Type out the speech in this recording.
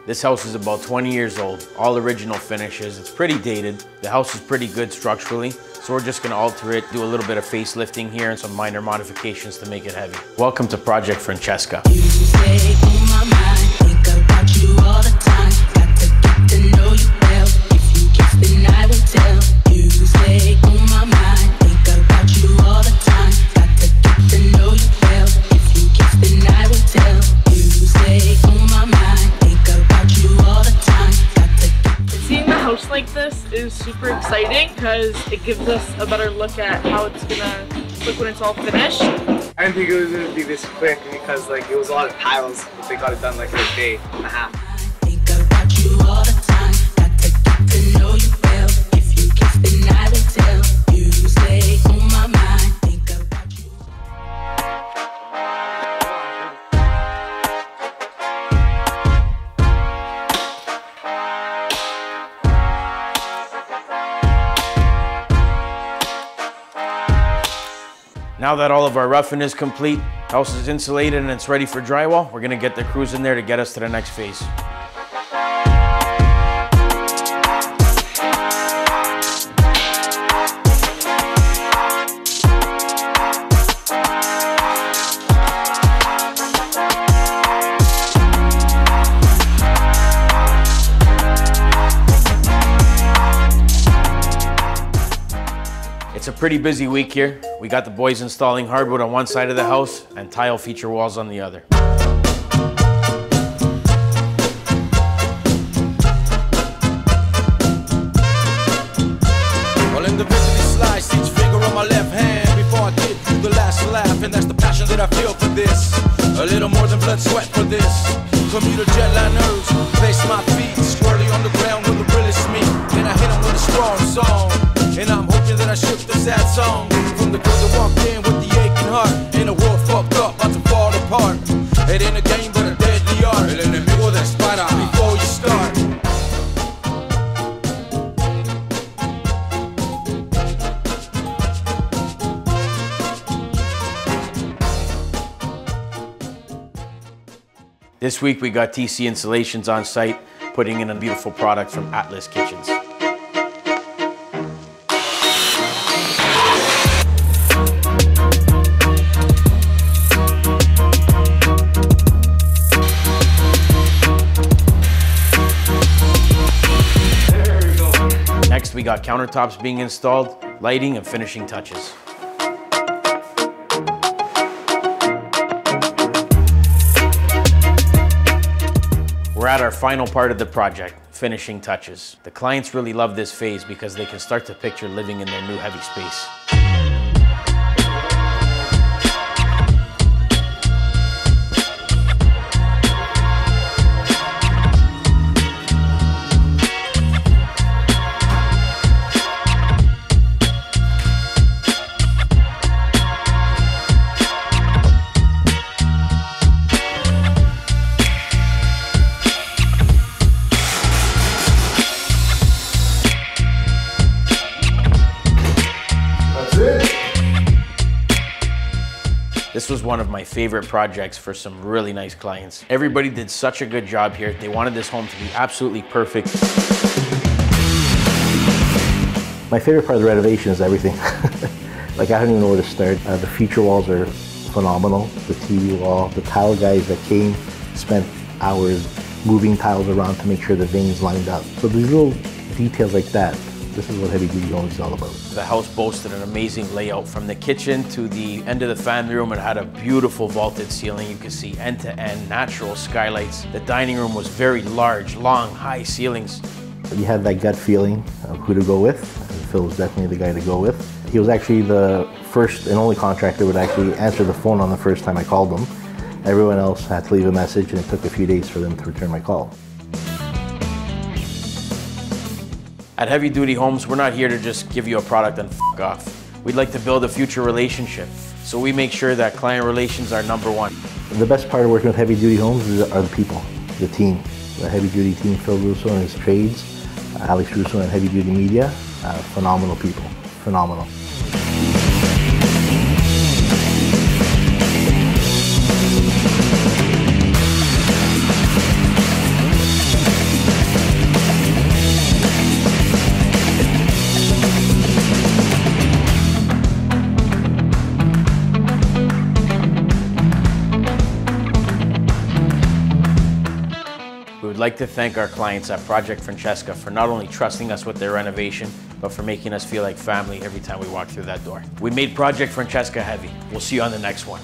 This house is about 20 years old, all original finishes. It's pretty dated. The house is pretty good structurally, so we're just gonna alter it, do a little bit of facelifting here and some minor modifications to make it heavy. Welcome to Project Francesca. You stay on my mind, think about you all the time. Got to get to know you well. If you kiss, then I will tell. You stay on my mind, think about you all the time. Got to get to know you well. If you kiss, then I will tell. You stay on my mind, think about you all the time. Got to get to Seeing the house like this is super exciting because it gives us a better look at how it's gonna look when it's all finished. I didn't think it was gonna be this quick because like it was a lot of tiles, but they got it done like in a day and a half. think about you all the time. Got to get to know you well. If you kiss, then I will tell. You stay on my mind, think about you. Now that all of our roughing is complete, house is insulated and it's ready for drywall, we're gonna get the crews in there to get us to the next phase. It's a pretty busy week here. We got the boys installing hardwood on one side of the house and tile feature walls on the other. Well, individually slice each finger on my left hand before I get to the last laugh, and that's the passion that I feel for this. A little more than blood, sweat for this. Commuter jetliners, place my feet squarely on the ground where the realest meet. Then I hit 'em with a strong song, and I'm hoping that I shook the sad song from the girl that walked in with the aching heart. In a world fucked up, about to fall apart. It ain't a game but a deadly art. El enemigo dispara before you start. This week we got TC Installations on site, putting in a beautiful product from Atlas Kitchens. Next we got countertops being installed, lighting and finishing touches. We're at our final part of the project, finishing touches. The clients really love this phase because they can start to picture living in their new heavy space. This was one of my favorite projects for some really nice clients. Everybody did such a good job here. They wanted this home to be absolutely perfect. My favorite part of the renovation is everything. Like, I don't even know where to start. The feature walls are phenomenal. The TV wall, the tile guys that came spent hours moving tiles around to make sure the veins lined up. So these little details like that, this is what heavy duty homes is all about. The house boasted an amazing layout. From the kitchen to the end of the family room, it had a beautiful vaulted ceiling. You could see end to end natural skylights. The dining room was very large, long, high ceilings. You had that gut feeling of who to go with. Phil was definitely the guy to go with. He was actually the first and only contractor who would actually answer the phone on the first time I called them. Everyone else had to leave a message, and it took a few days for them to return my call. At Heavy Duty Homes, we're not here to just give you a product and f*** off. We'd like to build a future relationship, so we make sure that client relations are number one. The best part of working with Heavy Duty Homes are the people, the team. The Heavy Duty team, Phil Russo and his trades, Alex Russo and Heavy Duty Media, phenomenal people, phenomenal. We would like to thank our clients at Project Francesca for not only trusting us with their renovation, but for making us feel like family every time we walk through that door. We made Project Francesca heavy. We'll see you on the next one.